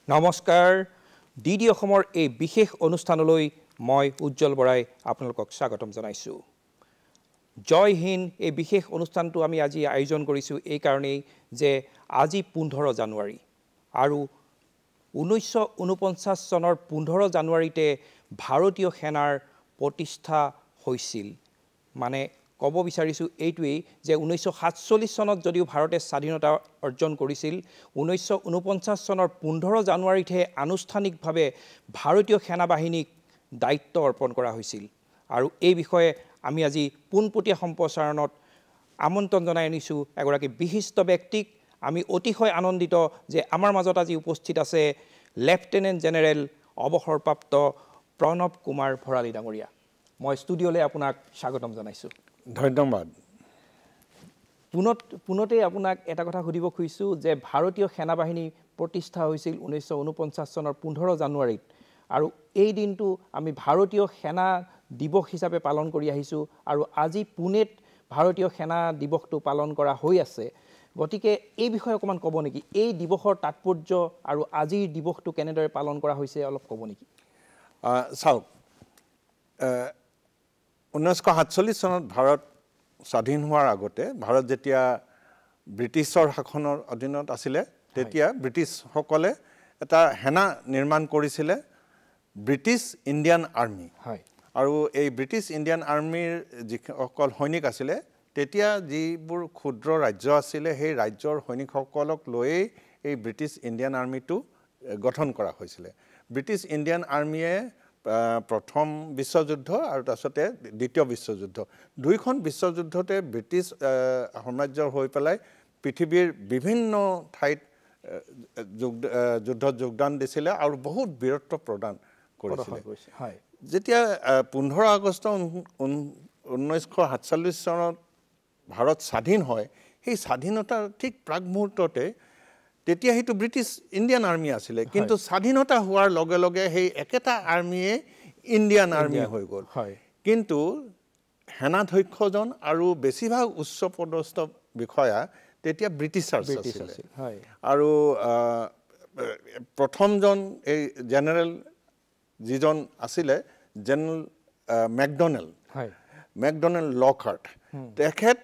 নমস্কাৰ ডিডি অসমৰ এই বিশেষ অনুষ্ঠানলৈ মই উজ্জ্বল বৰাই আপোনালোকক স্বাগতম জনাইছো জয় হিন্দ এই বিশেষ অনুষ্ঠানটো আমি আজি আয়োজন কৰিছো এই কাৰণেই যে আজি 15 জানুৱাৰী আৰু 1949 চনৰ 15 জানুৱাৰীতে ভাৰতীয় সেনাৰ প্ৰতিষ্ঠা হৈছিল মানে কব বিচাৰিছো এইটোৱেই যে 1947 চনত যদিও ভাৰতে স্বাধীনতা অৰ্জন কৰিছিল 1949 চনৰ 15 জানুৱাৰীতে আনুষ্ঠানিকভাৱে ভাৰতীয় সেনা বাহিনীক দায়িত্ব অৰ্পণ কৰা হৈছিল আৰু এই বিষয়ে আমি আজি পোনপটীয়া সম্প্ৰচাৰণত আমন্ত্ৰণ জনাই আনিছো এগৰাকী বিশিষ্ট ব্যক্তিক আমি অতিশয় আনন্দিত যে আমাৰ মাজত আজি উপস্থিত আছে লেফটেনেণ্ট জেনেৰেল অৱসৰপ্ৰাপ্ত প্ৰণৱ কুমাৰ ভৰালী ডাঙৰীয়া মই ষ্টুডিঅলৈ আপোনাক স্বাগতম জনাইছো ধন্যবাদ পুনতে আপোনাক এটা কথা সুধিব খুজিছো যে ভাৰতীয় সেনা বাহিনী প্ৰতিষ্ঠা হৈছিল 1949 চনৰ 15 জানুৱাৰীত আৰু এই দিনটো আমি ভাৰতীয় সেনা দিৱস হিচাপে পালন কৰি আহিছো আৰু আজি পুনেত ভাৰতীয় সেনা দিৱসটো পালন কৰা হৈ আছে গতিকে এই বিষয়ে অকমান ক'ব নেকি এই দিৱসৰ তাৎপৰ্য আৰু আজিৰ দিৱসটো কেনেদৰে পালন কৰা হৈছে অলপ ক'ব নেকি চাওক 1947 চনত ভাৰত স্বাধীন হোৱাৰ আগতে ভাৰত যেতিয়া ব্ৰিটিছৰ শাসনৰ অধীনত আছিল তেতিয়া ব্ৰিটিছসকলে এটা সেনা নিৰ্মাণ কৰিছিল ব্ৰিটিছ ইণ্ডিয়ান আৰ্মি হয় আৰু এই ব্ৰিটিছ ইণ্ডিয়ান আৰ্মিৰ যিসকল সৈনিক আছিল তেতিয়া যিবোৰ ক্ষুদ্ৰ ৰাজ্য আছিল সেই ৰাজ্যৰ সৈনিকসকলক লৈ এই ব্ৰিটিছ ইণ্ডিয়ান আৰ্মিটো গঠন কৰা হৈছিল ব্ৰিটিছ ইণ্ডিয়ান আৰ্মিয়ে প্ৰথম বিশ্বযুদ্ধ আৰু তাৰছতে দ্বিতীয় বিশ্বযুদ্ধ দুইখন বিশ্বযুদ্ধতে ব্ৰিটিছ সাম্ৰাজ্যৰ হৈ পেলাই পৃথিৱীৰ বিভিন্ন ঠাইত যুদ্ধত যোগদান দিছিল আৰু বহুত বীৰত্ব প্ৰদান কৰিছিল হয় যেতিয়া 15 আগষ্ট 1947 চনত ভাৰত স্বাধীন হয় সেই স্বাধীনতাৰ ঠিক প্ৰাক মুহূৰ্ততে তেতিয়া হেতু ব্ৰিটিছ ইণ্ডিয়ান আৰ্মি আছিল কিন্তু স্বাধীনতা হোৱাৰ লগে লগে সেই একেটা আৰ্মিয়ে ইণ্ডিয়ান আৰ্মি হৈ গ'ল কিন্তু সেনাধ্যক্ষজন আৰু বেছিভাগ উচ্চ পদস্থ বিষয়া তেতিয়া ব্ৰিটিছাৰ্ছ আছিল আৰু প্ৰথমজন এই জেনেৰেল যিজন আছিলে জেনেৰেল মেকডনেল লকহাৰ্ট তেখেত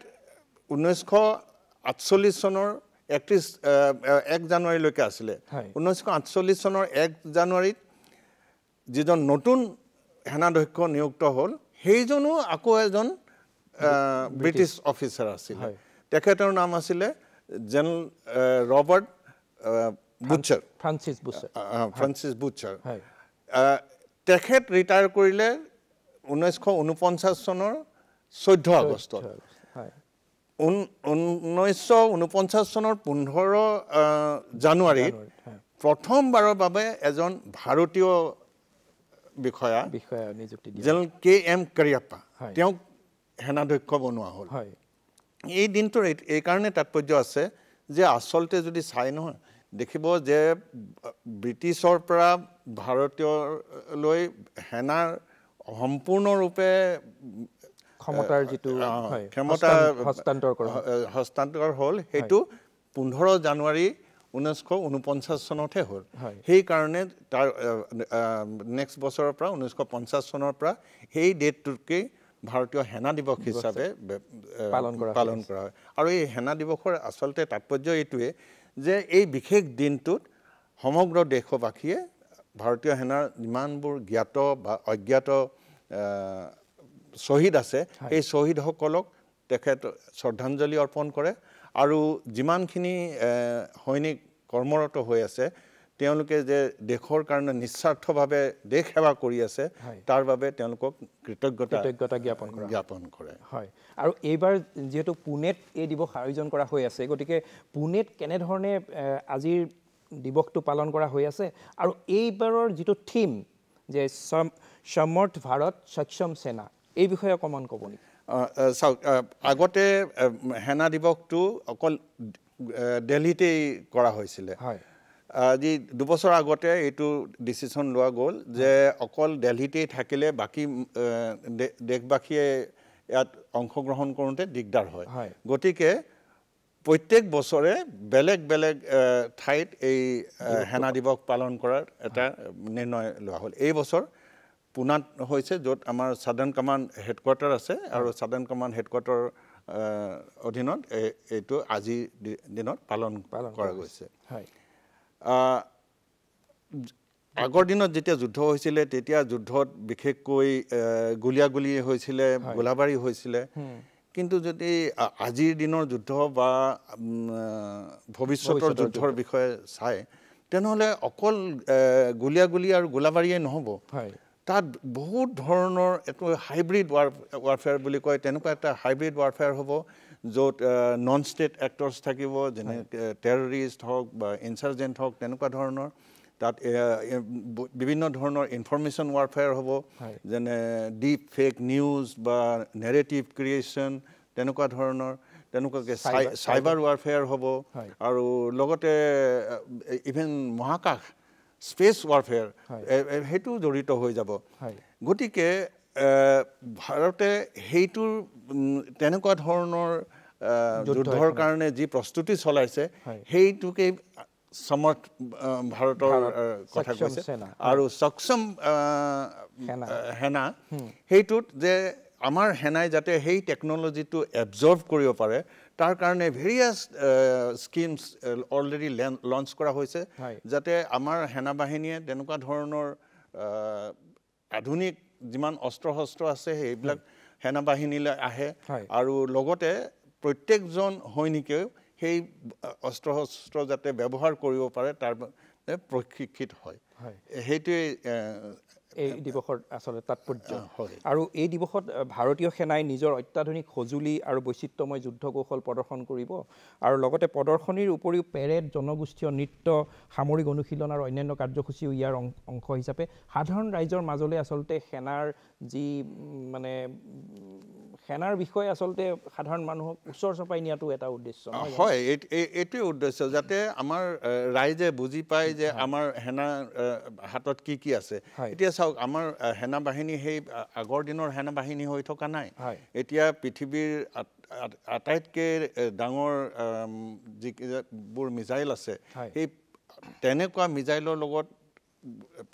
1948 চনৰ 1 জানুৱাৰীলৈকে আছিলে 1948 চনৰ 1 জানুৱাৰীত যিজন নতুন সেনাধ্যক্ষ নিযুক্ত হ'ল সেইজনো আকৌ এজন ব্ৰিটিছ অফিচাৰ আছিল তেখেতৰ নাম আছিলে জেনেৰেল ৰবাৰ্ট ফ্ৰান্সিছ বুচাৰ তেখেত ৰিটায়াৰ কৰিলে 1949 চনৰ 14 আগষ্টত 1949 চনৰ 15 জানুৱাৰীত প্ৰথমবাৰৰ বাবে এজন ভাৰতীয় বিষয়া নিযুক্তি জেনেৰেল KM কাৰিয়াপ্পা তেওঁক সেনাধ্যক্ষ বনোৱা হ'ল এই দিনটোৰ এই কাৰণে তাৎপৰ্য আছে যে আচলতে যদি চাই নহয় দেখিব যে ব্ৰিটিছৰ পৰা ভাৰতীয়লৈ সেনাৰ সম্পূৰ্ণৰূপে ক্ষমতাৰ যিটো ক্ষমতা হস্তান্তৰ হ'ল সেইটো 15 জানুৱাৰী 1949 চনতহে হ'ল সেই কাৰণে তাৰ নেক্সট বছৰৰ পৰা 1950 চনৰ পৰা সেই ডেটটোকে ভাৰতীয় সেনা দিৱস হিচাপে পালন কৰা হয় আৰু এই সেনা দিৱসৰ আচলতে তাৎপৰ্য এইটোৱে যে এই বিশেষ দিনটোত সমগ্ৰ দেশবাসীয়ে ভাৰতীয় সেনাৰ যিমানবোৰ জ্ঞাত বা অজ্ঞাত শ্বহীদ আছে এই শ্বহীদসকলক তেখেত শ্ৰদ্ধাঞ্জলি অৰ্পণ কৰে আৰু যিমানখিনি সৈনিক কৰ্মৰত হৈ আছে তেওঁলোকে যে দেশৰ কাৰণে নিস্বাৰ্থভাৱে দেশ সেৱা কৰি আছে তাৰ বাবে তেওঁলোকক কৃতজ্ঞতা জ্ঞাপন কৰে হয় আৰু এইবাৰ যেহেতু পুনেত এই দিৱস আয়োজন কৰা হৈ আছে গতিকে পুনেত কেনেধৰণে আজিৰ দিৱসটো পালন কৰা হৈ আছে আৰু এইবাৰৰ যিটো থিম যে সমৰ্থ ভাৰত সক্ষম সেনা এই বিষয়ে অকমান ক'ব নেকি চাওক আগতে সেনা দিৱসটো অকল দিল্লীতেই কৰা হৈছিলে আজি 2 বছৰ আগতে এইটো ডিসিশন লোৱা গ'ল যে অকল দিল্লীতেই থাকিলে বাকি দেশবাসীয়ে ইয়াত অংশগ্ৰহণ কৰোঁতে দিগদাৰ হয় গতিকে প্ৰত্যেক বছৰে বেলেগ বেলেগ ঠাইত এই সেনা দিৱস পালন কৰাৰ এটা নিৰ্ণয় লোৱা হ'ল এই বছৰ পুনাত হৈছে য'ত আমাৰ সাদাৰ্ণ কমাণ্ড হেডকোৱাৰ্টাৰ আছে আৰু সাদাৰ্ণ কমাণ্ড হেডকোৱাৰ্টাৰ অধীনত এইটো আজিৰ দিনত পালন কৰা গৈছে আগৰ দিনত যেতিয়া যুদ্ধ হৈছিলে তেতিয়া যুদ্ধত বিশেষকৈ গুলিয়াগুলি হৈছিলে গোলাবাৰী হৈছিলে কিন্তু যদি আজিৰ দিনৰ যুদ্ধ বা ভৱিষ্যতৰ যুদ্ধৰ বিষয়ে চাই তেনেহ'লে অকল গুলিয়াগুলি আৰু গোলাবাৰীয়ে নহ'ব তাত বহুত ধৰণৰ এইটো হাইব্ৰিড ৱাৰফেয়াৰ বুলি কয় তেনেকুৱা এটা হাইব্ৰিড ৱাৰফেয়াৰ হ'ব য'ত নন ষ্টেট এক্টৰ্ছ থাকিব যেনে টেৰৰিষ্ট হওক বা ইনচাৰ্জেণ্ট হওক তেনেকুৱা ধৰণৰ তাত বিভিন্ন ধৰণৰ ইনফৰমেশ্যন ৱাৰফেয়াৰ হ'ব যেনে ডিপ ফেক নিউজ বা নেৰেটিভ ক্ৰিয়েশ্যন তেনেকুৱা ধৰণৰ তেনেকুৱাকৈ চাইবাৰ ৱাৰফেয়াৰ হ'ব আৰু লগতে ইভেন মহাকাশ স্পেচ ৱাৰফেয়াৰ সেইটো জড়িত হৈ যাব গতিকে ভাৰতে সেইটোৰ তেনেকুৱা ধৰণৰ যুদ্ধৰ কাৰণে যি প্ৰস্তুতি চলাইছে সেইটোকেই ভাৰতৰ কথা কৈছে আৰু সক্ষম সেনা সেইটোত যে আমাৰ সেনাই যাতে সেই টেকন'লজিটো এবজৰ্ভ কৰিব পাৰে তাৰ কাৰণে ভেৰিয়াছ স্কিমছ অলৰেডি লঞ্চ কৰা হৈছে যাতে আমাৰ সেনা বাহিনীয়ে তেনেকুৱা ধৰণৰ আধুনিক যিমান অস্ত্ৰ শস্ত্ৰ আছে সেইবিলাক সেনা বাহিনীলৈ আহে আৰু লগতে প্ৰত্যেকজন সৈনিকেও সেই অস্ত্ৰ শস্ত্ৰ যাতে ব্যৱহাৰ কৰিব পাৰে তাৰ প্ৰশিক্ষিত হয় সেইটোৱে এই দিৱসৰ আচলতে তাৎপৰ্য আৰু এই দিৱসত ভাৰতীয় সেনাই নিজৰ অত্যাধুনিক সঁজুলি আৰু বৈচিত্ৰ্যময় যুদ্ধ কৌশল প্ৰদৰ্শন কৰিব আৰু লগতে প্ৰদৰ্শনীৰ উপৰিও পেৰেড জনগোষ্ঠীয় নৃত্য সামৰিক অনুশীলন আৰু অন্যান্য কাৰ্যসূচীও ইয়াৰ অংশ হিচাপে সাধাৰণ ৰাইজৰ মাজলৈ আচলতে সেনাৰ যি মানে সেনাৰ বিষয়ে আচলতে সাধাৰণ মানুহক ওচৰ চপাই নিয়াটো এটা উদ্দেশ্য হয় এইটোৱে উদ্দেশ্য যাতে আমাৰ ৰাইজে বুজি পায় যে আমাৰ সেনাৰ হাতত কি কি আছে এতিয়া চাওক আমাৰ সেনা বাহিনী সেই আগৰ দিনৰ সেনা বাহিনী হৈ থকা নাই এতিয়া পৃথিৱীৰ আটাইতকৈ ডাঙৰ যিবোৰ মিছাইল আছে সেই তেনেকুৱা মিছাইলৰ লগত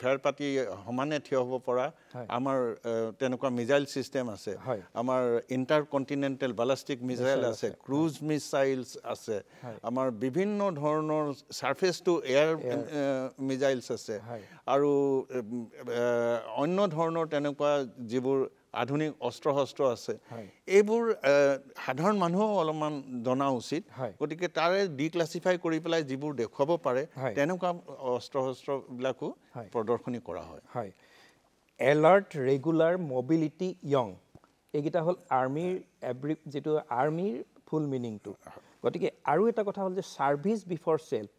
ফেৰ পাতি সমানে থিয় হ'ব পৰা আমাৰ তেনেকুৱা মিছাইল ছিষ্টেম আছে আমাৰ ইণ্টাৰকণ্টিনেণ্টেল বালাষ্টিক মিছাইল আছে ক্ৰুজ মিছাইলছ আছে আমাৰ বিভিন্ন ধৰণৰ ছাৰ্ফেচ টু এয়াৰ মিছাইলছ আছে আৰু অন্য ধৰণৰ তেনেকুৱা যিবোৰ আধুনিক অস্ত্ৰ শস্ত্ৰ আছে এইবোৰ সাধাৰণ মানুহো অলপমান জনা উচিত গতিকে তাৰে ডিক্লাছিফাই কৰি পেলাই যিবোৰ দেখুৱাব পাৰে তেনেকুৱা অস্ত্ৰ শস্ত্ৰবিলাকো প্ৰদৰ্শনী কৰা হয় এলাৰ্ট ৰেগুলাৰ মবিলিটি য়ং এইকেইটা হ'ল আৰ্মিৰ যিটো আৰ্মিৰ ফুল মিনিংটো গতিকে আৰু এটা কথা হ'ল যে ছাৰ্ভিচ বিফৰ চেল্ফ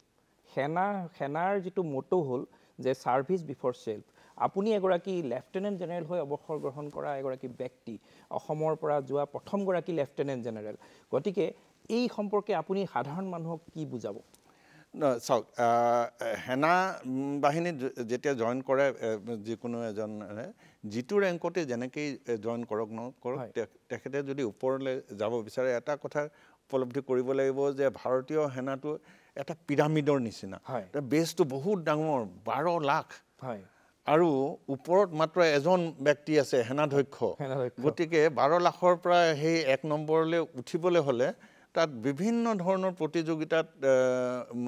সেনাৰ যিটো মটো হ'ল যে ছাৰ্ভিচ বিফৰ চেল্ফ আপুনি এগৰাকী লেফটেনেণ্ট জেনেৰেল হৈ অৱসৰ গ্ৰহণ কৰা এগৰাকী ব্যক্তি অসমৰ পৰা যোৱা প্ৰথমগৰাকী লেফটেনেণ্ট জেনেৰেল গতিকে এই সম্পৰ্কে আপুনি সাধাৰণ মানুহক কি বুজাব চাওক সেনা বাহিনীত যেতিয়া জইন কৰে যিকোনো এজন যিটো ৰেংকতে যেনেকৈ জইন কৰক নকৰক তেখেতে যদি ওপৰলৈ যাব বিচাৰে এটা কথা উপলব্ধি কৰিব লাগিব যে ভাৰতীয় সেনাটো এটা পিৰামিডৰ নিচিনা বেছটো বহুত ডাঙৰ 12 লাখ আৰু ওপৰত মাত্ৰ এজন ব্যক্তি আছে সেনাধ্যক্ষ গতিকে 12 লাখৰ পৰা সেই 1 নম্বৰলৈ উঠিবলৈ হ'লে তাত বিভিন্ন ধৰণৰ প্ৰতিযোগিতাত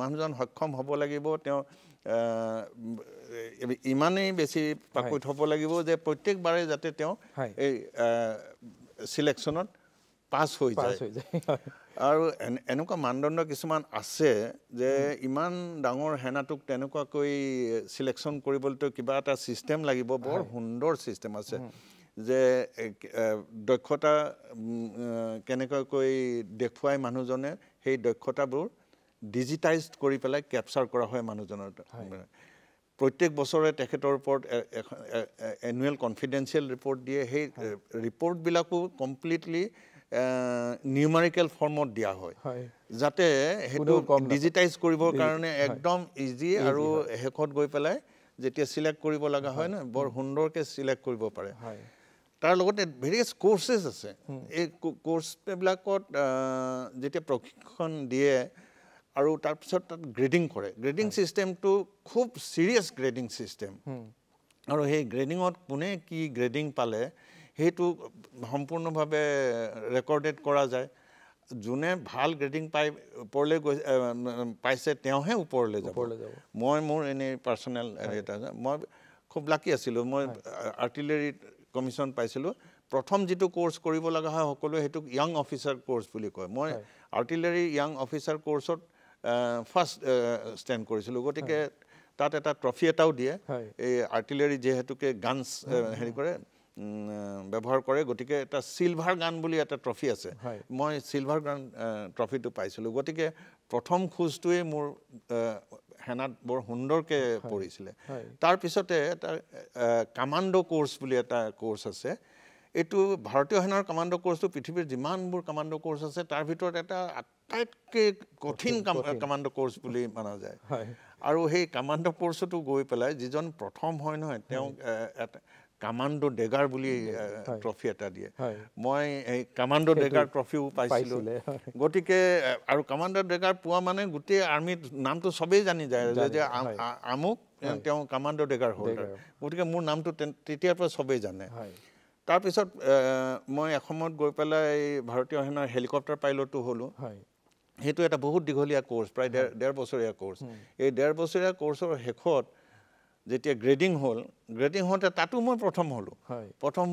মানুহজন সক্ষম হ'ব লাগিব তেওঁ ইমানেই বেছি পাকৈত হ'ব লাগিব যে প্ৰত্যেকবাৰে যাতে তেওঁ এই সিলেকশ্যনত পাছ হৈ যায় আৰু এনেকুৱা মানদণ্ড কিছুমান আছে যে ইমান ডাঙৰ সেনাটোক তেনেকুৱাকৈ সিলেকশ্যন কৰিবলৈতো কিবা এটা ছিষ্টেম লাগিব বৰ সুন্দৰ ছিষ্টেম আছে যে দক্ষতা কেনেকৈ দেখুৱাই মানুহজনে সেই দক্ষতাবোৰ ডিজিটাইজড কৰি পেলাই কেপচাৰ কৰা হয় মানুহজনৰ প্ৰত্যেক বছৰে তেখেতৰ ওপৰত এনুৱেল কনফিডেন্সিয়েল ৰিপৰ্ট দিয়ে সেই ৰিপৰ্টবিলাকো কমপ্লিটলি নিউমাৰিকেল ফৰ্মত দিয়া হয় যাতে সেইটো ডিজিটাইজ কৰিবৰ কাৰণে একদম ইজি আৰু শেষত গৈ পেলাই যেতিয়া চিলেক্ট কৰিব লগা হয় না বৰ সুন্দৰকৈ চিলেক্ট কৰিব পাৰে তাৰ লগতে ভেৰিয়াছ কোৰ্চেছ আছে এই কোৰ্চবিলাকত যেতিয়া প্ৰশিক্ষণ দিয়ে আৰু তাৰপিছত তাত গ্ৰেডিং কৰে গ্ৰেডিং ছিষ্টেমটো খুব ছিৰিয়াছ গ্ৰেডিং ছিষ্টেম আৰু সেই গ্ৰেডিঙত কোনে কি গ্ৰেডিং পালে সেইটো সম্পূৰ্ণভাৱে ৰেকৰ্ডেড কৰা যায় যোনে ভাল গ্ৰেডিং পাই ওপৰলৈ পাইছে তেওঁহে ওপৰলৈ যাব মই মোৰ এনেই পাৰ্চনেল এটা মই খুব লাকি আছিলোঁ মই আৰ্টিলাৰী কমিশ্যন পাইছিলোঁ প্ৰথম যিটো কোৰ্চ কৰিব লগা হয় সকলোৱে সেইটোক য়াং অফিচাৰ কোৰ্চ বুলি কয় মই আৰ্টিলাৰী য়াং অফিচাৰ কোৰ্চত ফাৰ্ষ্ট ষ্টেণ্ড কৰিছিলোঁ গতিকে তাত এটা ট্ৰফি এটাও দিয়ে এই আৰ্টিলাৰী যিহেতুকে গানছ হেৰি কৰে ব্যৱহাৰ কৰে গতিকে এটা চিলভাৰ গান বুলি এটা ট্ৰফি আছে মই চিলভাৰ গান ট্ৰফিটো পাইছিলোঁ গতিকে প্ৰথম খোজটোৱে মোৰ সেনাত বৰ সুন্দৰকৈ পৰিছিলে তাৰপিছতে এটা কামাণ্ডো কোৰ্চ বুলি এটা কোৰ্চ আছে এইটো ভাৰতীয় সেনাৰ কামাণ্ডো কোৰ্চটো পৃথিৱীৰ যিমানবোৰ কামাণ্ডো কোৰ্চ আছে তাৰ ভিতৰত এটা আটাইতকৈ কঠিন কামাণ্ডো কোৰ্চ বুলি মানা যায় আৰু সেই কামাণ্ডো কোৰ্চতো গৈ পেলাই যিজন প্ৰথম হয় নহয় তেওঁক এটা কামাণ্ডো ডেগাৰ বুলি ট্ৰফি এটা দিয়ে মই এই কামাণ্ডো ডেগাৰ ট্ৰফিও পাইছিলোঁ গতিকে আৰু কামাণ্ডো ডেগাৰ পোৱা মানে গোটেই আৰ্মিত নামটো চবেই জানি যায় যে আমুক তেওঁ কামাণ্ডো ডেগাৰ হোল্ডাৰ গতিকে মোৰ নামটো তেতিয়াৰ পৰা চবেই জানে তাৰপিছত মই এসময়ত গৈ পেলাই ভাৰতীয় সেনাৰ হেলিকপ্টাৰ পাইলটো হ'লোঁ সেইটো এটা বহুত দীঘলীয়া কোৰ্চ প্ৰায় ডেৰ বছৰীয়া কোৰ্চ এই ডেৰ বছৰীয়া কোৰ্চৰ শেষত যেতিয়া গ্ৰেডিং হ'ল গ্ৰেডিং হওঁতে তাতো মই প্ৰথম হ'লোঁ প্ৰথম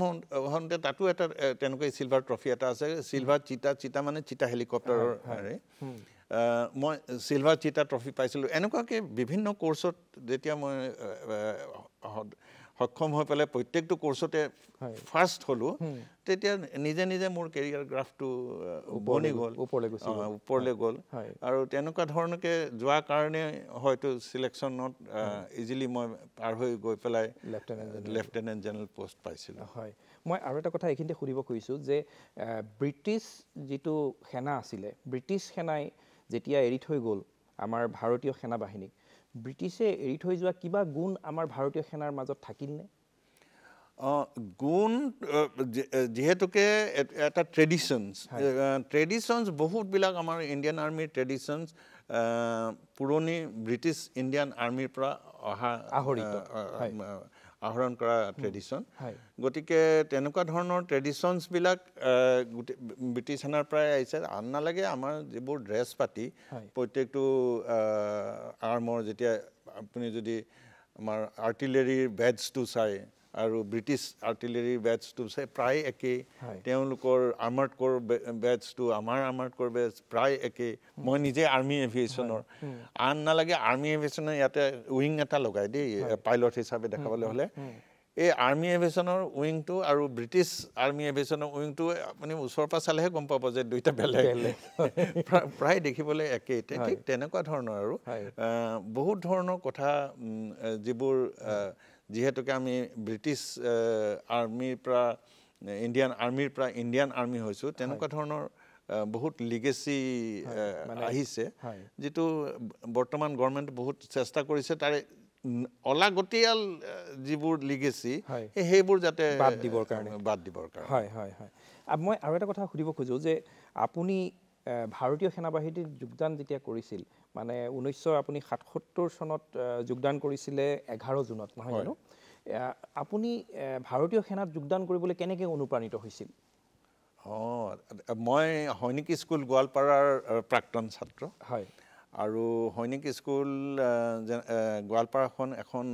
হওঁতে তাতো এটা তেনেকৈ চিলভাৰ ট্ৰফি এটা আছে চিলভাৰ চিতা মানে চিতা হেলিকপ্টাৰৰ মই চিলভাৰ চিতা ট্ৰফি পাইছিলোঁ এনেকুৱাকৈ বিভিন্ন কোৰ্চত যেতিয়া মই সক্ষম হৈ পেলাই প্ৰত্যেকটো কোৰ্চতে ফাৰ্ষ্ট হ'লোঁ তেতিয়া নিজে নিজে মোৰ কেৰিয়াৰ গ্ৰাফটো বনি গ'ল ওপৰলৈ গ'ল আৰু তেনেকুৱা ধৰণকে যোৱাৰ কাৰণে হয়তো চিলেকশ্যনত ইজিলি মই পাৰ হৈ গৈ পেলাই লেফটেনেণ্ট জেনেৰেল পোষ্ট পাইছিলোঁ হয় মই আৰু এটা কথা এইখিনিতে সুধিব খুজিছোঁ যে ব্ৰিটিছ যিটো সেনা আছিলে ব্ৰিটিছ সেনাই যেতিয়া এৰি থৈ গ'ল আমাৰ ভাৰতীয় সেনা বাহিনীক ব্ৰিটিছে এৰি থৈ যোৱা কিবা গুণ আমাৰ ভাৰতীয় সেনাৰ মাজত থাকিলনে গুণ যিহেতুকে এটা ট্ৰেডিশ্যনছ বহুতবিলাক আমাৰ ইণ্ডিয়ান আৰ্মিৰ ট্ৰেডিশ্যনছ পুৰণি ব্ৰিটিছ ইণ্ডিয়ান আৰ্মিৰ পৰা অহা আহৰণ কৰা ট্ৰেডিশ্যন গতিকে তেনেকুৱা ধৰণৰ ট্ৰেডিশ্যনছবিলাক ব্ৰিটিছ সেনাৰ পৰাই আহিছে আন নালাগে আমাৰ যিবোৰ ড্ৰেছ পাতি প্ৰত্যেকটো আৰ্মৰ যেতিয়া আপুনি যদি আমাৰ আৰ্টিলাৰীৰ বেডছটো চায় আৰু ব্ৰিটিছ আৰ্টিলাৰীৰ বেডছটো চাই প্ৰায় একেই তেওঁলোকৰ আৰ্মাৰ্ড ক'ৰ বেডছটো আমাৰ আৰ্মাৰ্ড ক'ৰ বেডছ প্ৰায় একেই মই নিজে আৰ্মি এভিয়েশ্যনৰ আন নালাগে আৰ্মি এভিয়েশ্যনে ইয়াতে উইং এটা লগাই দেই পাইলট হিচাপে দেখাবলৈ হ'লে এই আৰ্মি এভিয়েশ্যনৰ উইংটো আৰু ব্ৰিটিছ আৰ্মি এভিয়েশ্যনৰ উইংটো আপুনি ওচৰৰ পৰা চালেহে গম পাব যে দুইটা বেলেগ প্ৰায় দেখিবলৈ একেই ঠিক তেনেকুৱা ধৰণৰ আৰু বহুত ধৰণৰ কথা যিবোৰ যিহেতুকে আমি ব্ৰিটিছ আৰ্মিৰ পৰা ইণ্ডিয়ান আৰ্মি হৈছোঁ তেনেকুৱা ধৰণৰ বহুত লিগেচি আহিছে যিটো বৰ্তমান গভৰ্ণমেণ্টে বহুত চেষ্টা কৰিছে তাৰে অলাগতিয়াল যিবোৰ লিগেচি সেইবোৰ যাতে বাদ দিবৰ কাৰণে হয় হয় হয় মই আৰু এটা কথা সুধিব খোজোঁ যে আপুনি ভাৰতীয় সেনাবাহিনীত যোগদান যেতিয়া কৰিছিল মানে 1977 চনত যোগদান কৰিছিলে 11 জুনত নহয় জানো আপুনি ভাৰতীয় সেনাত যোগদান কৰিবলৈ কেনেকৈ অনুপ্ৰাণিত হৈছিল মই সৈনিক স্কুল গোৱালপাৰাৰ প্ৰাক্তন ছাত্ৰ হয় আৰু সৈনিক স্কুল গোৱালপাৰাখন এখন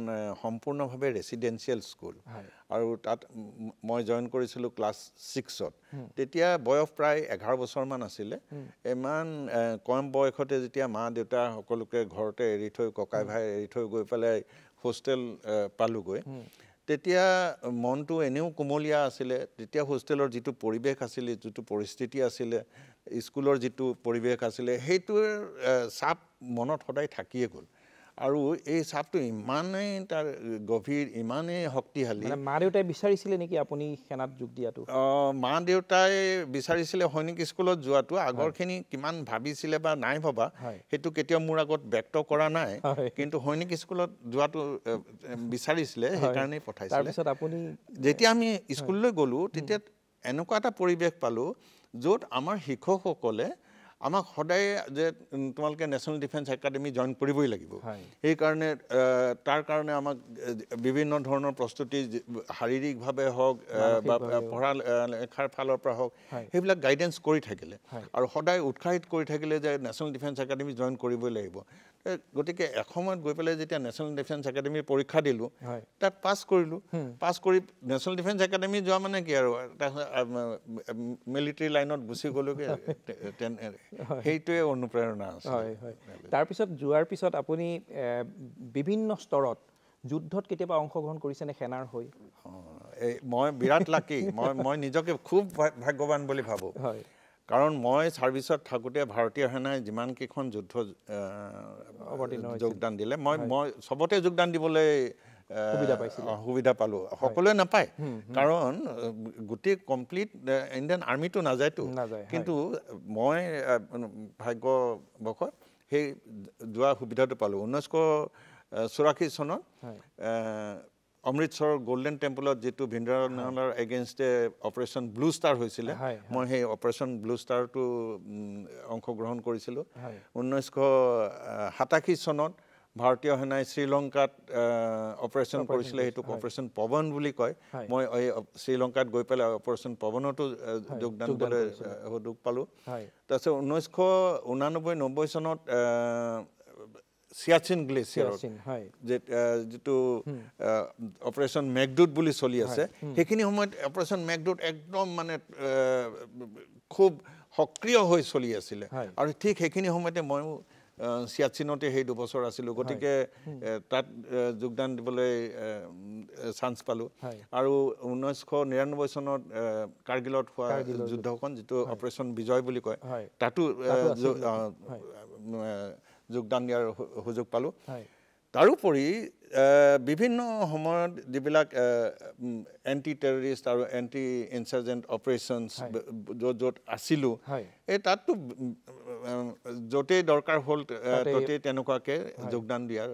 সম্পূৰ্ণভাৱে ৰেচিডেঞ্চিয়েল স্কুল আৰু তাত মই জইন কৰিছিলোঁ ক্লাছ 6ত তেতিয়া বয়স প্ৰায় 11 বছৰমান আছিলে ইমান কম বয়সতে যেতিয়া মা দেউতা সকলোকে ঘৰতে এৰি থৈ ককাই ভাই এৰি থৈ গৈ পেলাই হোষ্টেল পালোগৈ তেতিয়া মনটো এনেও কোমলীয়া আছিলে তেতিয়া হোষ্টেলৰ যিটো পৰিৱেশ আছিলে যিটো পৰিস্থিতি আছিলে স্কুলৰ যিটো পৰিৱেশ আছিলে সেইটোৰ চাপ মনত সদায় থাকিয়ে গ'ল আৰু এই চাপটো ইমানেই তাৰ গভীৰ ইমানেই শক্তিশালী মানে মা দেউতাই বিচাৰিছিলে নেকি আপুনি সেনাত যোগ দিয়াটো মা দেউতাই বিচাৰিছিলে সৈনিক স্কুলত যোৱাটো আগৰখিনি কিমান ভাবিছিলে বা নাই ভবা সেইটো কেতিয়াও মোৰ আগত ব্যক্ত কৰা নাই কিন্তু সৈনিক স্কুলত যোৱাটো বিচাৰিছিলে সেইকাৰণে পঠাইছিলে তাৰপিছত আপুনি যেতিয়া আমি স্কুললৈ গ'লো তেতিয়া এনেকুৱা এটা পৰিৱেশ পালো য'ত আমাৰ শিক্ষকসকলে আমাক সদায় যে তোমালোকে নেশ্যনেল ডিফেন্স একাডেমি জইন কৰিবই লাগিব সেইকাৰণে তাৰ কাৰণে আমাক বিভিন্ন ধৰণৰ প্ৰস্তুতি শাৰীৰিকভাৱে হওক বা পঢ়া লেখাৰ ফালৰ পৰা হওক সেইবিলাক গাইডেন্স কৰি থাকিলে আৰু সদায় উৎসাহিত কৰি থাকিলে যে নেশ্যনেল ডিফেন্স একাডেমি জইন কৰিবই লাগিব গতিকে এসময়ত গৈ পেলাই যেতিয়া নেশ্যনেল ডিফেন্স একাডেমিৰ পৰীক্ষা দিলোঁ তাত পাছ কৰিলোঁ পাছ কৰি নেশ্যনেল ডিফেন্স একাডেমি যোৱা মানে কি আৰু মিলিটাৰী লাইনত গুচি গ'লোগৈ সেইটোৱে অনুপ্ৰেৰণা আছে তাৰপিছত যোৱাৰ পিছত আপুনি বিভিন্ন স্তৰত যুদ্ধত কেতিয়াবা অংশগ্ৰহণ কৰিছেনে সেনাৰ হৈ মই বিৰাট লাকি মই নিজকে খুব ভাগ্যৱান বুলি ভাবোঁ কাৰণ মই ছাৰ্ভিচত থাকোঁতে ভাৰতীয় সেনাই যিমানকেইখন যুদ্ধ যোগদান দিলে মই চবতে যোগদান দিবলৈ সুবিধা পালোঁ সকলোৱে নাপায় কাৰণ গোটেই কমপ্লিট ইণ্ডিয়ান আৰ্মিটো নাযায়তো কিন্তু মই ভাগ্যবশত সেই যোৱা সুবিধাটো পালোঁ 1984 চনত অমৃতসৰৰ গল্ডেন টেম্পলত যিটো ভিন্দ্ৰানৰ এগেইনষ্টে অপাৰেশ্যন ব্লু ষ্টাৰ হৈছিলে মই সেই অপাৰেশ্যন ব্লু ষ্টাৰটো অংশগ্ৰহণ কৰিছিলোঁ 1987 চনত ভাৰতীয় সেনাই শ্ৰীলংকাত অপাৰেশ্যন কৰিছিলে সেইটোক অপাৰেশ্যন পৱন বুলি কয় মই এই শ্ৰীলংকাত গৈ পেলাই অপাৰেশ্যন পৱনতো যোগদান দিবলৈ সুযোগ পালোঁ তাৰপিছত 1989-90 চনত সিয়াচিন গ্লেচিয়াৰত যিটো অপাৰেশ্যন মেঘদূত বুলি চলি আছে সেইখিনি সময়ত অপাৰেশ্যন মেঘদূত একদম মানে খুব সক্ৰিয় হৈ চলি আছিলে আৰু ঠিক সেইখিনি সময়তে ময়ো সিয়াচিনতে সেই 2 বছৰ আছিলোঁ গতিকে তাত যোগদান দিবলৈ চান্স পালোঁ আৰু 1999 চনত কাৰ্গিলত হোৱা যুদ্ধখন যিটো অপাৰেশ্যন বিজয় বুলি কয় তাতো যোগদান দিয়াৰ সুযোগ পালোঁ তাৰোপৰি বিভিন্ন সময়ত যিবিলাক এণ্টি টেৰৰিষ্ট আৰু এণ্টি ইনচাৰ্জেণ্ট অপাৰেশ্যনছ য'ত আছিলোঁ এই তাততো য'তেই দৰকাৰ হ'ল ত'তেই তেনেকুৱাকৈ যোগদান দিয়াৰ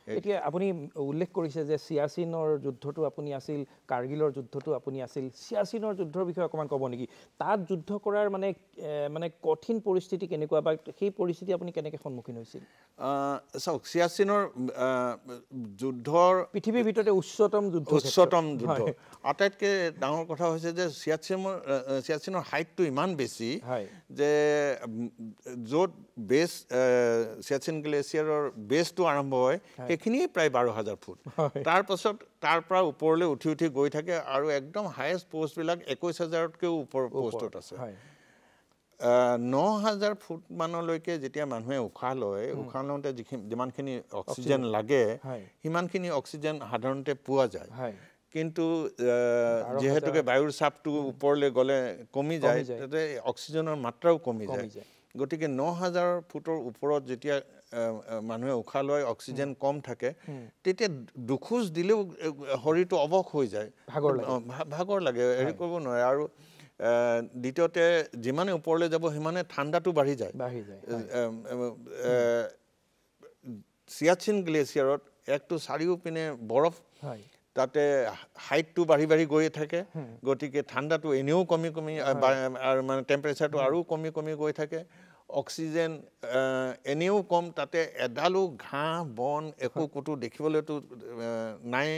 এতিয়া আপুনি উল্লেখ কৰিছে যে সিয়াচিনৰ যুদ্ধটো আপুনি আছিল কাৰ্গিলৰ যুদ্ধটো আপুনি আছিল সিয়াচিনৰ যুদ্ধৰ বিষয়ে অকণমান ক'ব নেকি তাত যুদ্ধ কৰাৰ মানে কঠিন পৰিস্থিতি কেনেকুৱা বা সেই পৰিস্থিতি আপুনি কেনেকৈ সন্মুখীন হৈছিল চাওক সিয়াচিনৰ যুদ্ধৰ পৃথিৱীৰ ভিতৰতে উচ্চতম যুদ্ধ আটাইতকৈ ডাঙৰ কথা হৈছে যে সিয়াচিনৰ হাইটটো ইমান বেছি যে য'ত বেছ সিয়াচিন গ্লেচিয়াৰৰ বেছটো আৰম্ভ হয় সেইখিনিয়ে প্ৰায় 12,000 ফুট তাৰপাছত তাৰ পৰা ওপৰলৈ উঠি উঠি গৈ থাকে আৰু একদম হায়েষ্ট পোষ্টবিলাক 21,000তকৈও ওপৰ পোষ্টত আছে 9,000 ফুট মানলৈকে যেতিয়া মানুহে উশাহ লওঁতে যিমানখিনি অক্সিজেন লাগে সিমানখিনি অক্সিজেন সাধাৰণতে পোৱা যায় কিন্তু যিহেতুকে বায়ুৰ চাপটো ওপৰলৈ গ'লে কমি যায় তাতে অক্সিজেনৰ মাত্ৰাও কমি যায় গতিকে 9,000 ফুটৰ ওপৰত যেতিয়া মানুহে উশাহ লয় অক্সিজেন কম থাকে তেতিয়া দুখোজ দিলেও শৰীৰটো অৱস হৈ যায় ভাগৰ লাগে হেৰি কৰিব নোৱাৰে আৰু দ্বিতীয়তে যিমানে ওপৰলৈ যাব সিমানে ঠাণ্ডাটো বাঢ়ি যায় সিয়াচিন গ্লেচিয়াৰত একটো চাৰিওপিনে বৰফ তাতে হাইটটো বাঢ়ি বাঢ়ি গৈ থাকে গতিকে ঠাণ্ডাটো এনেও কমি আৰু মানে টেম্পাৰেচাৰটো আৰু কমি গৈ থাকে অক্সিজেন এনেও কম তাতে এডালো ঘাঁহ বন একো ক'তো দেখিবলৈতো নাই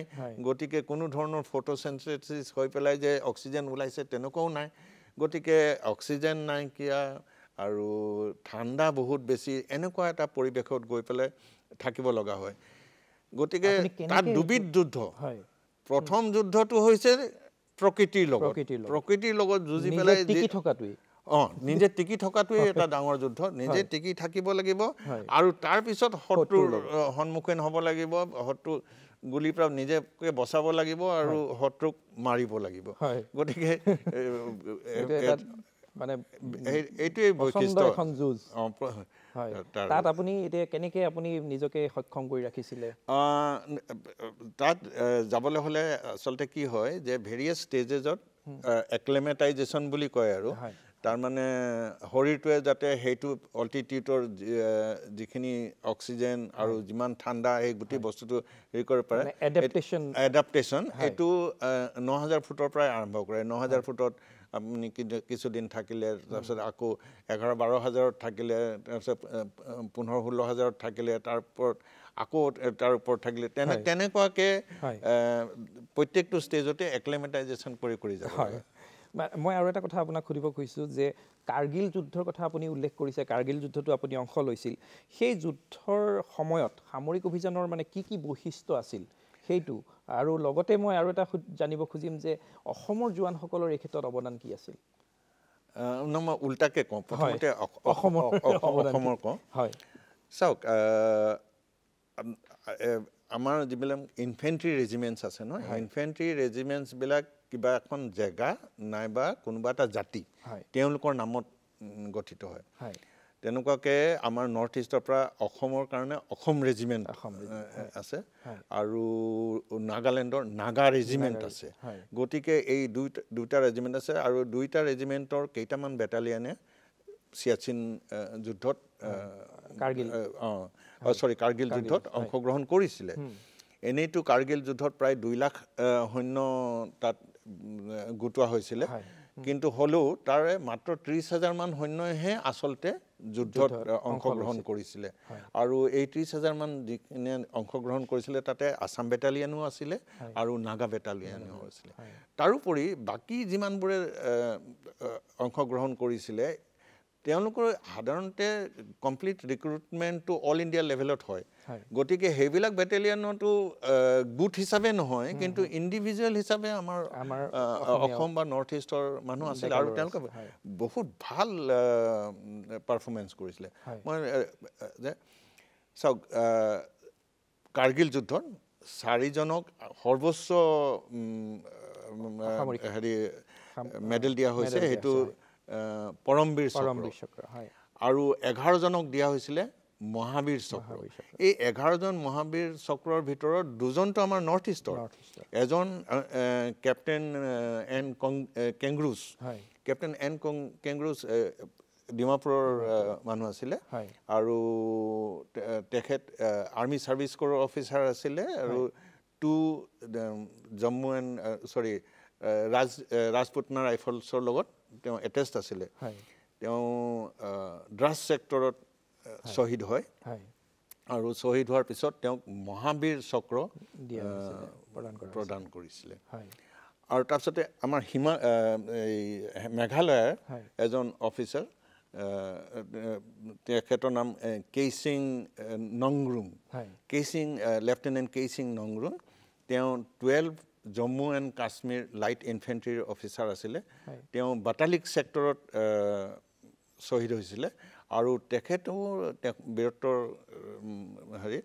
গতিকে কোনো ধৰণৰ ফটোচিনথেছিছ হৈ পেলাই যে অক্সিজেন ওলাইছে তেনেকুৱাও নাই গতিকে অক্সিজেন নাইকিয়া আৰু ঠাণ্ডা বহুত বেছি এনেকুৱা এটা পৰিৱেশত গৈ পেলাই থাকিব লগা হয় গতিকে তাত দুবিধ যুদ্ধ প্ৰথম যুদ্ধটো হৈছে প্ৰকৃতিৰ লগত যুঁজি পেলাই নিজে টিকি থকাটোৱে এটা ডাঙৰ যুদ্ধ নিজে টিকি থাকিব লাগিব আৰু তাৰপিছত শত্ৰুৰ সন্মুখীন হ'ব লাগিব শত্ৰু গুলিৰ পৰা নিজকে বচাব লাগিব আৰু শত্ৰুক মাৰিব লাগিব গতিকে মানে এইটোৱেই বৈশিষ্ট্য তাত আপুনি এতিয়া কেনেকৈ আপুনি নিজকে সক্ষম কৰি ৰাখিছিলে তাত যাবলৈ হ'লে আচলতে কি হয় যে ভেৰিয়াছ ষ্টেজেছত এক্লেমেটাইজেশ্যন বুলি কয় আৰু তাৰমানে শৰীৰটোৱে যাতে সেইটো অল্টিটিউডৰ যিখিনি অক্সিজেন আৰু যিমান ঠাণ্ডা এই গোটেই বস্তুটো হেৰি কৰিব পাৰে এডাপ্টেশ্যন এইটো ৯,০০০ ফুটৰ পৰাই আৰম্ভ কৰে ৯,০০০ ফুটত আপুনি কিছুদিন থাকিলে তাৰপিছত আকৌ ১১-১২ হাজাৰত থাকিলে তাৰপিছত ১৫-১৬ হাজাৰত থাকিলে তাৰ ওপৰত আকৌ তাৰ ওপৰত থাকিলে তেনেকুৱাকৈ প্ৰত্যেকটো ষ্টেজতে এক্লেমেটাইজেশ্যন কৰি যাব লাগে মই আৰু এটা কথা আপোনাক সুধিব খুজিছোঁ যে কাৰ্গিল যুদ্ধৰ কথা আপুনি উল্লেখ কৰিছে কাৰ্গিল যুদ্ধটো আপুনি অংশ লৈছিল সেই যুদ্ধৰ সময়ত সামৰিক অভিযানৰ মানে কি বৈশিষ্ট্য আছিল সেইটো আৰু লগতে মই আৰু এটা জানিব খুজিম যে অসমৰ জোৱানসকলৰ এই ক্ষেত্ৰত অৱদান কি আছিল মই উল্টাকৈ কওঁ প্ৰথমতে অসমৰ কওঁ হয় চাওক আমাৰ যিবিলাক ইনফেণ্ট্ৰি ৰেজিমেণ্টছ আছে ন ইনফেণ্ট্ৰি ৰেজিমেণ্টছবিলাক কিবা এখন জেগা নাইবা কোনোবা এটা জাতি তেওঁলোকৰ নামত গঠিত হয় তেনেকুৱাকৈ আমাৰ নৰ্থ ইষ্টৰ পৰা অসমৰ কাৰণে অসম ৰেজিমেণ্ট আছে আৰু নাগালেণ্ডৰ নাগা ৰেজিমেণ্ট আছে গতিকে এই দুটা ৰেজিমেণ্ট আছে আৰু দুইটা ৰেজিমেণ্টৰ কেইটামান বেটালিয়নে চিয়াচিন যুদ্ধত কাৰ্গিল যুদ্ধত অংশগ্ৰহণ কৰিছিলে এনেইতো কাৰ্গিল যুদ্ধত প্ৰায় ২ লাখ সৈন্য তাত গোটোৱা হৈছিলে কিন্তু হ'লেও তাৰে মাত্ৰ ৩০,০০০ মান সৈন্যইহে আচলতে যুদ্ধত অংশগ্ৰহণ কৰিছিলে আৰু এই ৩০,০০০ মান যিখিনি অংশগ্ৰহণ কৰিছিলে তাতে আছাম বেটালিয়নো আছিলে আৰু নাগা বেটালিয়নো আছিলে তাৰোপৰি বাকী যিমানবোৰে অংশগ্ৰহণ কৰিছিলে তেওঁলোকৰ সাধাৰণতে কমপ্লিট ৰিক্ৰুটমেণ্টটো অল ইণ্ডিয়া লেভেলত হয় গতিকে সেইবিলাক বেটেলিয়নতো গোট হিচাপে নহয় কিন্তু ইণ্ডিভিজুৱেল হিচাপে আমাৰ অসম বা নৰ্থ ইষ্টৰ মানুহ আছিলে আৰু তেওঁলোকে বহুত ভাল পাৰফৰ্মেঞ্চ কৰিছিলে মই যে চাওক কাৰ্গিল যুদ্ধত ৪জনক সৰ্বোচ্চ হেৰি মেডেল দিয়া হৈছে সেইটো পৰমবীৰ চক্ৰ আৰু ১১জনক দিয়া হৈছিলে মহাবীৰ চক্ৰ এই ১১জন মহাবীৰ চক্ৰৰ ভিতৰত ২জনটো আমাৰ নৰ্থ ইষ্টৰ এজন কেপ্টেইন এন কেংগ্ৰুছ ডিমাপুৰৰ মানুহ আছিলে আৰু তেখেত আৰ্মি ছাৰ্ভিচ কৰৰ অফিচাৰ আছিলে আৰু জম্মু এণ্ড ৰাজপুতনা ৰাইফলছৰ লগত তেওঁ এটেষ্ট আছিলে তেওঁ ড্ৰাছ ছেক্টৰত শ্বহীদ হয় আৰু শ্বহীদ হোৱাৰ পিছত তেওঁক মহাবীৰ চক্ৰ প্ৰদান কৰিছিলে আৰু তাৰপিছতে আমাৰ মেঘালয়ৰ এজন অফিচাৰ তেখেতৰ নাম কেইচিং নংৰুং লেফটেনেণ্ট কেইচিং নংৰুং তেওঁ 12 জম্মু এণ্ড কাশ্মীৰ লাইট ইনফেণ্ট্ৰিৰ অফিচাৰ আছিলে তেওঁ বাটালিক ছেক্টৰত শ্বহীদ হৈছিলে আৰু তেখেতেও বীৰত্বৰ হেৰি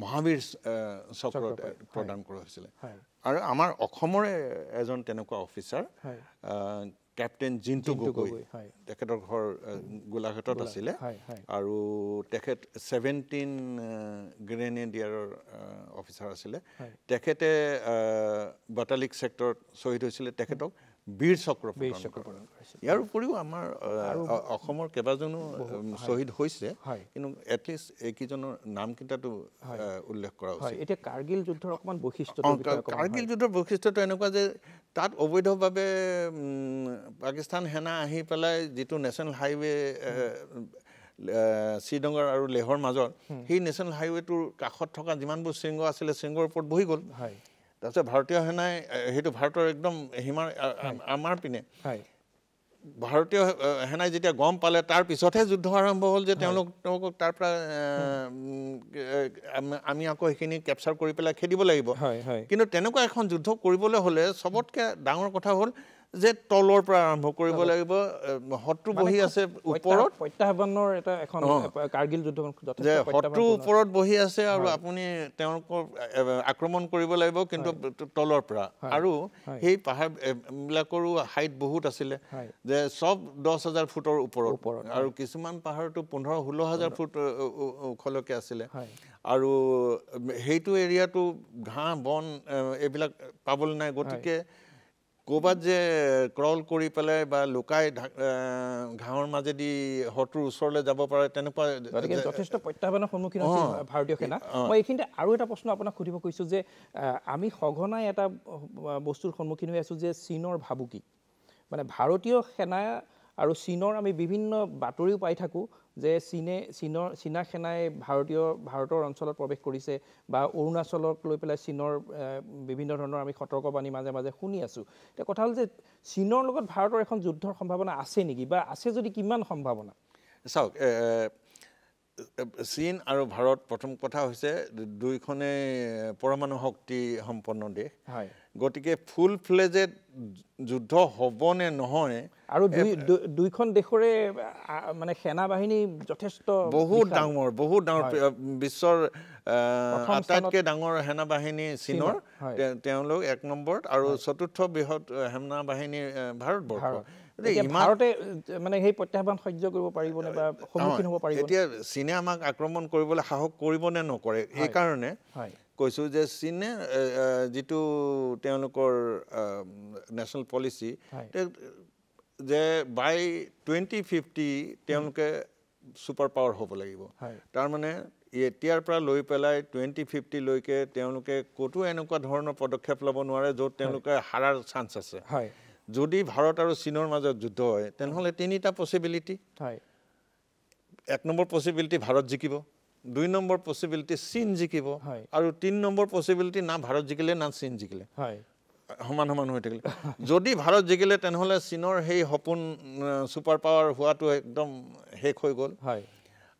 মহাবীৰ চক্ৰ প্ৰদান কৰা হৈছিলে আৰু আমাৰ অসমৰে এজন তেনেকুৱা অফিচাৰ কেপ্টেইন জিন্তু গগৈ তেখেতৰ ঘৰ গোলাঘাটত আছিলে আৰু তেখেত 17 গ্ৰেনেডিয়াৰৰ অফিচাৰ আছিলে তেখেতে বাটালিক ছেক্টৰত শ্বহীদ হৈছিলে তেখেতক বীৰ চক্ৰ ইয়াৰ উপৰিও আমাৰ অসমৰ কেইবাজনো শ্বহীদ হৈছে কিন্তু এটলিষ্ট এইকেইজনৰ নামকেইটাতো উল্লেখ কৰা উচিত এতিয়া কাৰ্গিল যুদ্ধৰ অকণমান বৈশিষ্ট্য কাৰ্গিল যুদ্ধৰ বৈশিষ্ট্যটো এনেকুৱা যে তাত অবৈধভাৱে পাকিস্তান সেনা আহি পেলাই যিটো নেশ্যনেল হাইৱে শ্ৰীনগৰ আৰু লেহৰ মাজত সেই নেশ্যনেল হাইৱেটোৰ কাষত থকা যিমানবোৰ শৃংগ আছিলে শৃংগৰ ওপৰত বহি গ'ল তাৰপিছত ভাৰতীয় সেনাই সেইটো ভাৰতৰ একদম সীমাৰ আমাৰ পিনে ভাৰতীয় সেনাই যেতিয়া গম পালে তাৰ পিছতহে যুদ্ধ আৰম্ভ হ'ল যে তেওঁলোকক তাৰ পৰা আমি আকৌ সেইখিনি কেপচাৰ কৰি পেলাই খেদিব লাগিব কিন্তু তেনেকুৱা এখন যুদ্ধ কৰিবলৈ হ'লে চবতকৈ ডাঙৰ কথা হ'ল যে তলৰ পৰা আৰম্ভ কৰিব লাগিব শত্ৰু বহি আছে ওপৰত প্ৰত্যাহ্বানৰ এটা এখন কাৰ্গিল যুদ্ধ যে শত্ৰু ওপৰত বহি আছে আৰু আপুনি তেওঁলোকক আক্ৰমণ কৰিব লাগিব কিন্তু তলৰ পৰা আৰু সেই পাহাৰবিলাকৰো হাইট বহুত আছিলে যে সব 10,000 ফুটৰ ওপৰত আৰু কিছুমান পাহাৰটো 15-16,000 ফুট ওখলৈকে আছিলে আৰু সেইটো এৰিয়াটো ঘাঁহ বন এইবিলাক পাবলৈ নাই গতিকে ক'ৰবাত যে ক্ৰল কৰি পেলাই বা লুকাই ঘাঁহৰ মাজেদি শত্ৰুৰ ওচৰলৈ যাব পাৰে তেনেকুৱা যথেষ্ট প্ৰত্যাহ্বানৰ সন্মুখীন হৈছিল ভাৰতীয় সেনা মই এইখিনিতে আৰু এটা প্ৰশ্ন আপোনাক সুধিব কৈছোঁ যে আমি সঘনাই এটা বস্তুৰ সন্মুখীন হৈ আছোঁ যে চীনৰ ভাবুকি মানে ভাৰতীয় সেনা আৰু চীনৰ আমি বিভিন্ন বাতৰিও পাই থাকোঁ যে চীনা সেনাই ভাৰতৰ অঞ্চলত প্ৰৱেশ কৰিছে বা অৰুণাচলক লৈ পেলাই চীনৰ বিভিন্ন ধৰণৰ আমি সতৰ্কবাণী মাজে মাজে শুনি আছোঁ এতিয়া কথা হ'ল যে চীনৰ লগত ভাৰতৰ এখন যুদ্ধৰ সম্ভাৱনা আছে নেকি বা আছে যদি কিমান সম্ভাৱনা চাওক চীন আৰু ভাৰত প্ৰথম কথা হৈছে দুইখনে পৰমাণু শক্তি সম্পন্ন দেশ গতিকে ফুল ফ্লেজেড যুদ্ধ হ'বনে নহয় আৰু দুইখন দেশৰে মানে সেনা বাহিনী যথেষ্ট বহুত ডাঙৰ বিশ্বৰ আটাইতকৈ ডাঙৰ সেনা বাহিনী চীনৰ তেওঁলোক 1 নম্বৰত আৰু চতুৰ্থ বৃহৎ সেনা বাহিনী ভাৰতবৰ্ষ ভাৰতে মানে সেই প্ৰত্যাহ্বান সহ্য কৰিব পাৰিবনে বা সন্মুখীন হ'ব পাৰিব এতিয়া চীনে আমাক আক্ৰমণ কৰিবলৈ সাহস কৰিবনে নকৰে এইকাৰণে কৈছোঁ যে চীনে যিটো তেওঁলোকৰ নেশ্যনেল পলিচি যে বাই 2050 তেওঁলোকে ছুপাৰ পাৱাৰ হ'ব লাগিব তাৰমানে এতিয়াৰ পৰা লৈ পেলাই 2050 লৈকে তেওঁলোকে ক'তো এনেকুৱা ধৰণৰ পদক্ষেপ ল'ব নোৱাৰে য'ত তেওঁলোকে হাৰাৰ চান্স আছে যদি ভাৰত আৰু চীনৰ মাজত যুদ্ধ হয় তেনেহ'লে 3টা পচিবিলিটি 1 নম্বৰ পচিবিলিটি ভাৰত জিকিব 2 নম্বৰ পচিবিলিটি চীন জিকিব আৰু 3 নম্বৰ পচিবিলিটি না ভাৰত জিকিলে না চীন জিকিলে সমান হৈ থাকিলে যদি ভাৰত জিকিলে তেনেহ'লে চীনৰ সেই সপোন ছুপাৰ পাৱাৰ হোৱাটো একদম শেষ হৈ গ'ল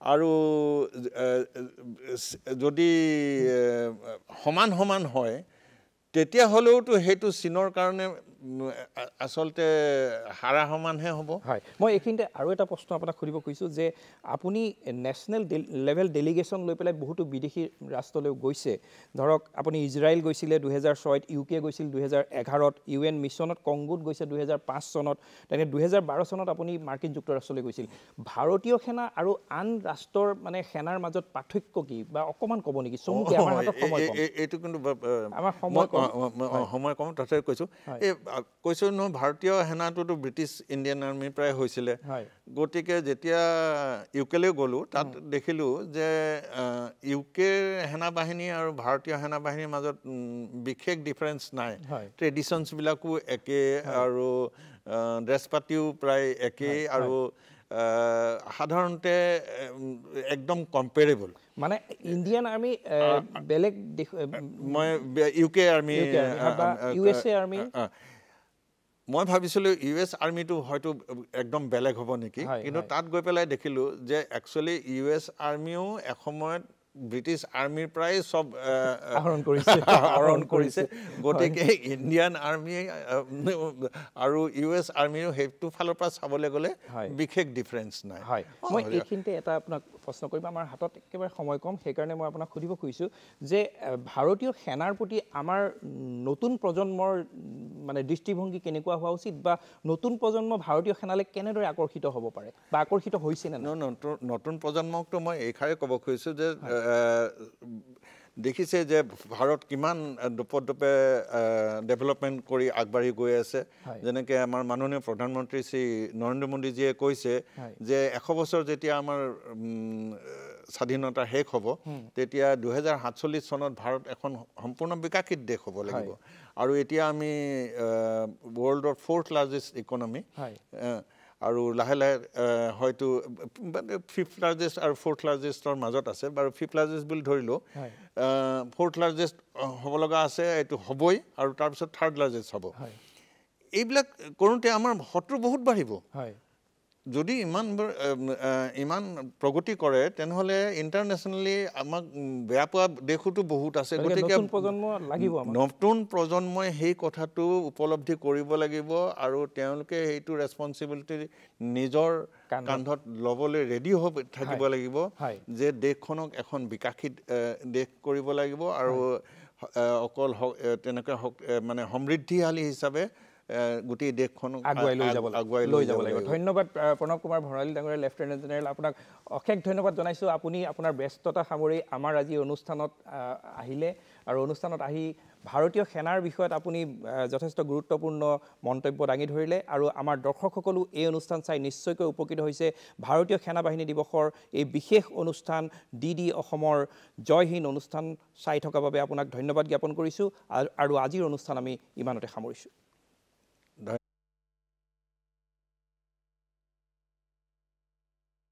আৰু যদি সমান হয় তেতিয়াহ'লেওতো সেইটো চীনৰ কাৰণে আচলতে হাৰা সমানহে হ'ব মই এইখিনিতে আৰু এটা প্ৰশ্ন আপোনাক সুধিব খুজিছোঁ যে আপুনি নেশ্যনেল লেভেল ডেলিগেশ্যন লৈ পেলাই বহুতো বিদেশী ৰাষ্ট্ৰলৈ গৈছে ধৰক আপুনি ইজৰাইল গৈছিলে 2006ত UK গৈছিল 2011ত UN মিছনত কংগোত গৈছে 2005 চনত তেনে 2012 চনত আপুনি মাৰ্কিন যুক্তৰাষ্ট্ৰলৈ গৈছিল ভাৰতীয় সেনা আৰু আন ৰাষ্ট্ৰৰ মানে সেনাৰ মাজত পাৰ্থক্য কি বা অকণমান ক'ব নেকি চমুকৈ আমাৰ হাতত সময় কম এইটো কিন্তু আমাৰ সময় কম তথাপি কৈছোঁ নহয় ভাৰতীয় সেনাটোতো ব্ৰিটিছ ইণ্ডিয়ান আৰ্মিৰ পৰাই হৈছিলে গতিকে যেতিয়া ইউকেলৈ গ'লোঁ তাত দেখিলোঁ যে ইউকেৰ সেনা বাহিনী আৰু ভাৰতীয় সেনা বাহিনীৰ মাজত বিশেষ ডিফাৰেঞ্চ নাই ট্ৰেডিশ্যনছবিলাকো একে আৰু ড্ৰেছ পাতিও প্ৰায় একেই আৰু সাধাৰণতে একদম কম্পেৰেবল মানে ইণ্ডিয়ান আৰ্মি বেলেগ মই UK আৰ্মি USA আৰ্মি মই ভাবিছিলোঁ US আৰ্মিটো হয়তো একদম বেলেগ হ'ব নেকি কিন্তু তাত গৈ পেলাই দেখিলোঁ যে একচুৱেলি US আৰ্মিও এসময়ত ব্ৰিটিছ আৰ্মিৰ পৰাই চব আহৰণ কৰিছে গতিকে ইণ্ডিয়ান আৰ্মি আৰু US আৰ্মিও সেইটো ফালৰ পৰা চাবলৈ গ'লে বিশেষ ডিফাৰেঞ্চ নাই মই এইখিনিতে এটা আপোনাক প্ৰশ্ন কৰিম আমাৰ হাতত একেবাৰে সময় কম সেইকাৰণে মই আপোনাক সুধিব খুজিছোঁ যে ভাৰতীয় সেনাৰ প্ৰতি আমাৰ নতুন প্ৰজন্মৰ মানে দৃষ্টিভংগী কেনেকুৱা হোৱা উচিত বা নতুন প্ৰজন্ম ভাৰতীয় সেনালৈ কেনেদৰে আকৰ্ষিত হ'ব পাৰে বা আকৰ্ষিত হৈছে নে নতুন প্ৰজন্মকতো মই এইষাৰে ক'ব খুজিছোঁ যে দেখিছে যে ভাৰত কিমান দোপতদোপে ডেভেলপমেণ্ট কৰি আগবাঢ়ি গৈ আছে যেনেকৈ আমাৰ মাননীয় প্ৰধানমন্ত্ৰী শ্ৰী নৰেন্দ্ৰ মোদীজীয়ে কৈছে যে 100 বছৰ যেতিয়া আমাৰ স্বাধীনতা শেষ হ'ব তেতিয়া 2047 চনত ভাৰত এখন সম্পূৰ্ণ বিকশিত দেশ হ'ব লাগিব আৰু এতিয়া আমি ৱৰ্ল্ডৰ 4th লাৰ্জেষ্ট ইকনমি আৰু লাহে লাহে হয়তো 5th লাৰ্জেষ্ট আৰু 4th লাৰ্জেষ্টৰ মাজত আছে বাৰু 5th লাৰ্জেষ্ট বুলি ধৰিলোঁ 4th লাৰ্জেষ্ট হ'ব লগা আছে এইটো হ'বই আৰু তাৰপিছত 3rd লাৰ্জেষ্ট হ'ব এইবিলাক কৰোঁতে আমাৰ শত্ৰু বহুত বাঢ়িব যদি ইমান প্ৰগতি কৰে তেনেহ'লে ইণ্টাৰনেশ্যনেলি আমাক বেয়া পোৱা দেশতো বহুত আছে গতিকে নতুন প্ৰজন্মই সেই কথাটো উপলব্ধি কৰিব লাগিব আৰু তেওঁলোকে সেইটো ৰেছপনচিবিলিটি নিজৰ কান্ধত ল'বলৈ ৰেডি হৈ থাকিব লাগিব যে দেশখনক এখন বিকশিত দেশ কৰিব লাগিব আৰু অকল তেনেকৈ মানে সমৃদ্ধিশালী হিচাপে গোটেই দেশখনক আগুৱাই লৈ যাব লাগিব ধন্যবাদ প্ৰণৱ কুমাৰ ভৰালী ডাঙৰীয়া লেফটেনেণ্ট জেনেৰেল আপোনাক অশেষ ধন্যবাদ জনাইছোঁ আপুনি আপোনাৰ ব্যস্ততা সামৰি আমাৰ আজি অনুষ্ঠানত আহিলে আৰু অনুষ্ঠানত আহি ভাৰতীয় সেনাৰ বিষয়ত আপুনি যথেষ্ট গুৰুত্বপূৰ্ণ মন্তব্য দাঙি ধৰিলে আৰু আমাৰ দৰ্শকসকলো এই অনুষ্ঠান চাই নিশ্চয়কৈ উপকৃত হৈছে ভাৰতীয় সেনা বাহিনী দিৱসৰ এই বিশেষ অনুষ্ঠান DD অসমৰ জয় হিন্দ অনুষ্ঠান চাই থকাৰ বাবে আপোনাক ধন্যবাদ জ্ঞাপন কৰিছোঁ আৰু আজিৰ অনুষ্ঠান আমি ইমানতে সামৰিছোঁ